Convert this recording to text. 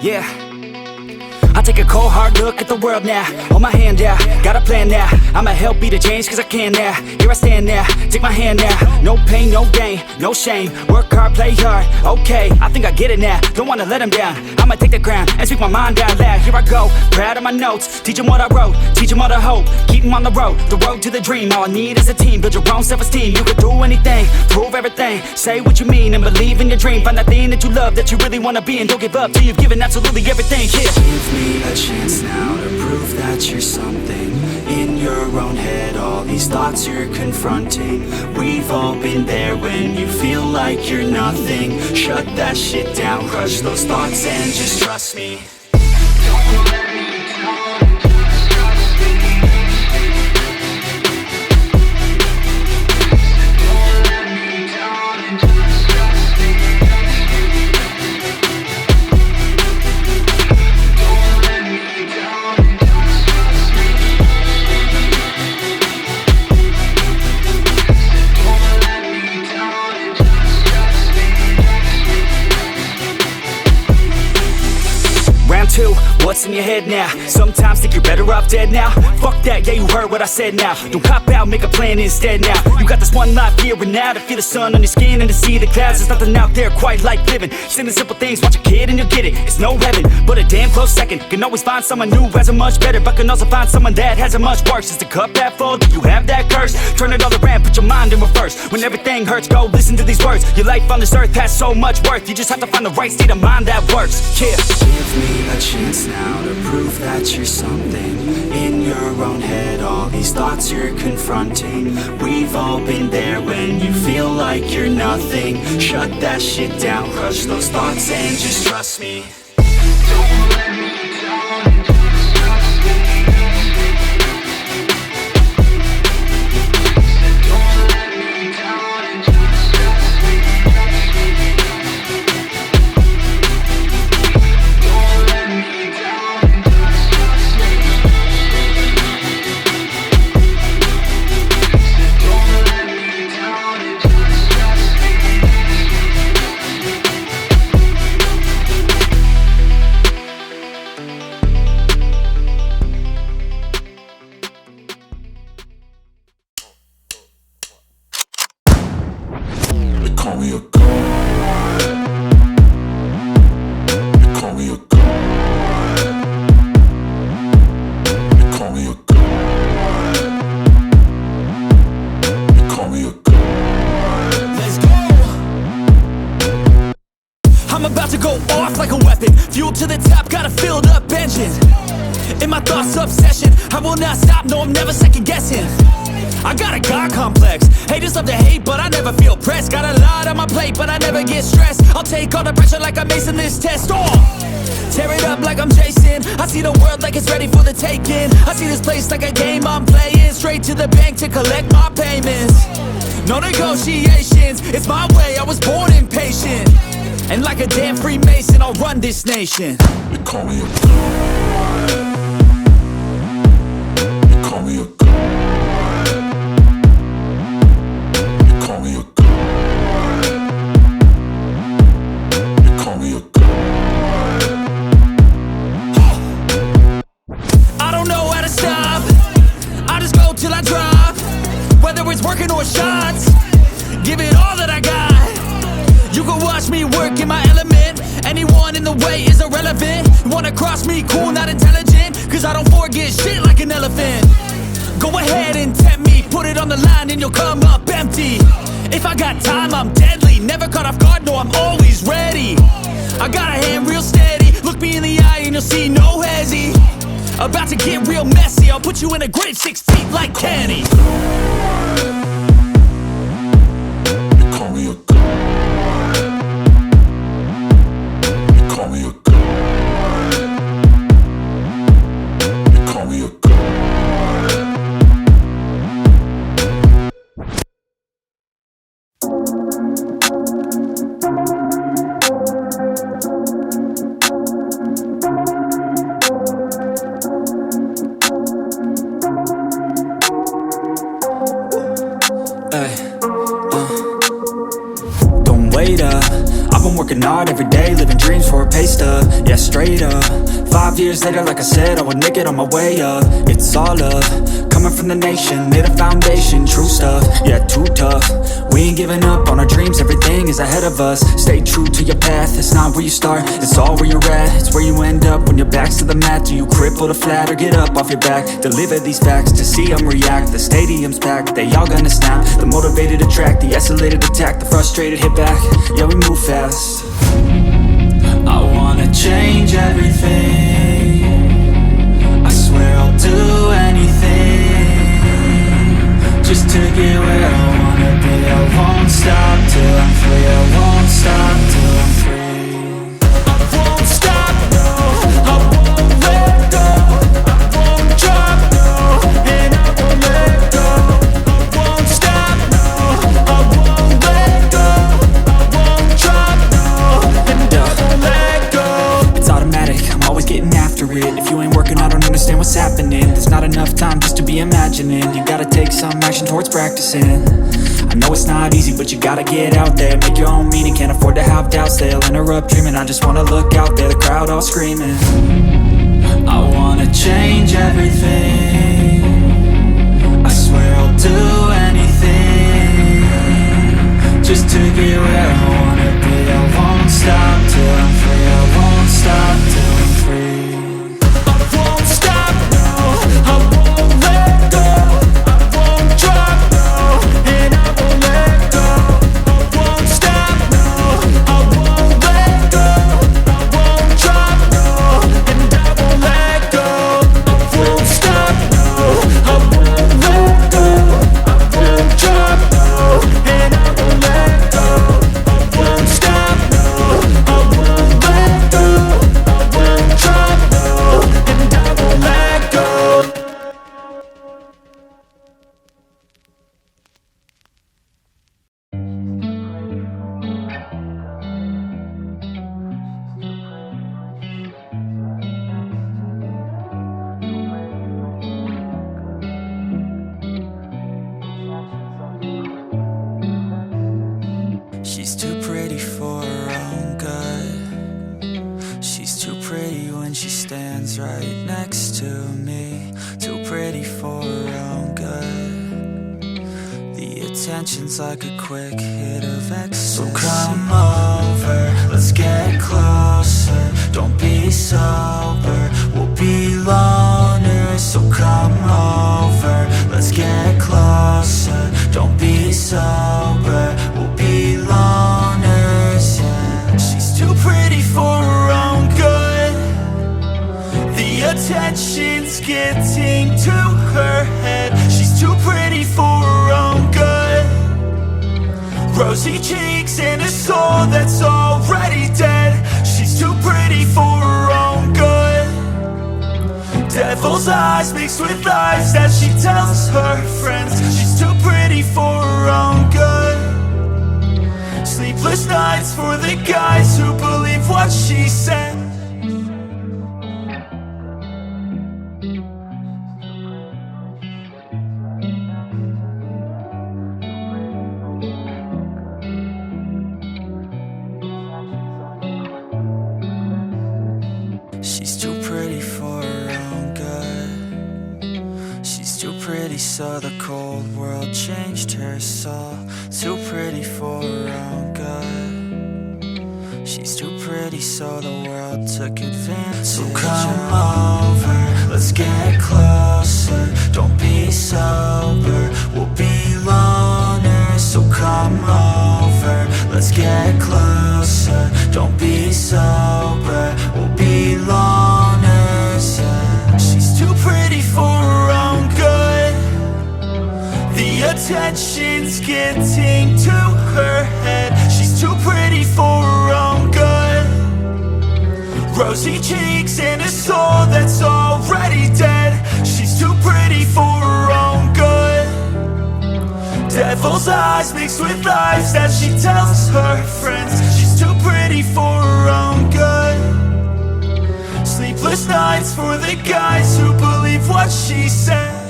Yeah. I take a cold hard look at the world now. Hold my hand out, got a plan now. I'ma help be the change cause I can now. Here I stand now, take my hand now. No pain, no gain, no shame. Work hard, play hard, okay. I think I get it now, don't wanna let them down. I'ma take the ground and speak my mind out loud. Here I go, proud of my notes. Teach them what I wrote, teach them all the hope. Keep them on the road to the dream. All I need is a team, build your own self-esteem. You can do anything, prove everything. Say what you mean and believe in your dream. Find that thing that you love, that you really wanna be. And don't give up till you've given absolutely everything. Yeah. Give me a chance now to prove that you're something. In your own head, all these thoughts you're confronting. We've all been there when you feel like you're nothing. Shut that shit down, crush those thoughts and just trust me. Don't let me down, just trust me. Don't let me down and just trust me. Don't let me down and just trust me. Don't let me down and just trust me. Round two, what's in your head now? Sometimes think you're better off dead now. Fuck that, yeah, you heard what I said now. Don't cop out, make a plan instead now. You got this one life here and now to feel the sun on your skin and to see the clouds. There's nothing out there quite like living. Sending simple things, watch a kid and you'll get it. It's no heaven, but a damn close second. Can always find someone new who has it much better, but can also find someone that has it much worse. Is the cup half full? Do you have that curse? Turn it all around, put your mind in reverse. When everything hurts, go listen to these words. Your life on this earth has so much worth. You just have to find the right state of mind that works. Yeah. Give me a chance now to prove that you're something. In your own head, all these thoughts you're confronting. We've all been there when you feel like you're nothing. Shut that shit down, crush those thoughts and just trust me. Don't let me down and just trust me. Don't let me down and just trust me. Don't let me down and just trust me. Don't let me down and just trust me. They call me a god. They call me a god. They call me a god. They call me a god. Let's go! I'm about to go off like a weapon. Fuel to the top, got a filled up engine. In my thoughts, obsession. I will not stop, no, I'm never second guessing. I got a God complex. Haters love to hate, but I never feel pressed. Got a lot on my plate, but I never get stressed. I'll take all the pressure like I'm acing this test. Tear it up like I'm Jason. I see the world like it's ready for the taking. I see this place like a game I'm playing. Straight to the bank to collect my payments. No negotiations, it's my way, I was born impatient. And like a damn Freemason, I'll run this nation. They call me a god. They call me a god. They call me a god. They call me a god. I don't know how to stop, I just go till I drop. Whether it's working or shots, give it all that I got. You can watch me work in my element. Anyone in the way is irrelevant. You wanna cross me, cool, not intelligent. Cause I don't forget shit like an elephant. Go ahead and tempt me, put it on the line and you'll come up empty. If I got time, I'm deadly. Never caught off guard, no, I'm always ready. I got a hand real steady. Look me in the eye and you'll see no hezzy. About to get real messy. I'll put you in a grave 6 feet like Kenny. They call me a god. They call me a god. They call me a god. I'm working hard every day, living dreams for a pay stub. Yeah, straight up. 5 years later, like I said, I would make it on my way up. It's all love, coming from the nation, lay the foundation, true stuff. Yeah, too tough. We ain't giving up on our dreams, everything is ahead of us. Stay true to your path, it's not where you start, it's all where you're at. It's where you end up when your back's to the mat. Do you cripple to flat or get up off your back? Deliver these facts to see them react. The stadium's packed, they all gonna snap. The motivated attract, the escalated attack. The frustrated hit back, yeah we move fast. I wanna change everything, I swear I'll do anything, just to get where I wanna be. I won't stop till I'm free, I won't stop till I'm free. I won't stop, no, I won't let go. I won't drop, no, and I won't let go. I won't stop, no, I won't let go. I won't drop, no, and I won't let go. It's automatic, I'm always getting after it. If you ain't working, I don't understand what's happening. There's not enough time just to be imagining. You gotta take some action towards practicing. I know it's not easy, but you gotta get out there. Make your own meaning, can't afford to have doubts. They'll interrupt dreaming, I just wanna look out there. The crowd all screaming. I wanna change everything, I swear I'll do anything, just to get where I wanna be. I won't stop till I'm free, I won't stop till I'm free. I won't stop, no, I won't let go. I won't drop, no, and I won't let go. I won't stop, no, I won't let go. I won't drop, no, and I won't let go. I won't stop, no, I won't let go. I won't drop, no, and I won't let go. I won't stop, no, I won't let go. I won't drop, no, and I won't let go. She's too pretty for her own good. She's too pretty when she stands right next to me. Too pretty for her own good. The attention's like a quick hit of ecstasy. So come over, let's get closer. Don't be sober, we'll be loners. So come over, let's get closer. Don't be sober, we'll be loners, yeah. She's too pretty for her own good. The attention's getting to her head. She's too pretty for her own good. Rosy cheeks and a soul that's already dead. She's too pretty for her own good. Devil's eyes mixed with lies that she tells her friends. She's too pretty for her own good. Sleepless nights for the guys who believe what she said. She's too pretty for her own good. She's too pretty so the cold world changed her soul. Too pretty for her own good. She's too pretty so the world took advantage. So come over, let's get closer. Don't be sober, we'll be loners. So come over, let's get closer. Don't be sober, we'll be loners, yeah. She's too pretty for her own good. The attention's getting to her head. She's too pretty for her own good. Rosy cheeks and a soul that's already dead. She's too pretty for her own good. Devil's eyes mixed with lies that she tells her friends. She's too pretty for her own good. Sleepless nights for the guys who believe what she said.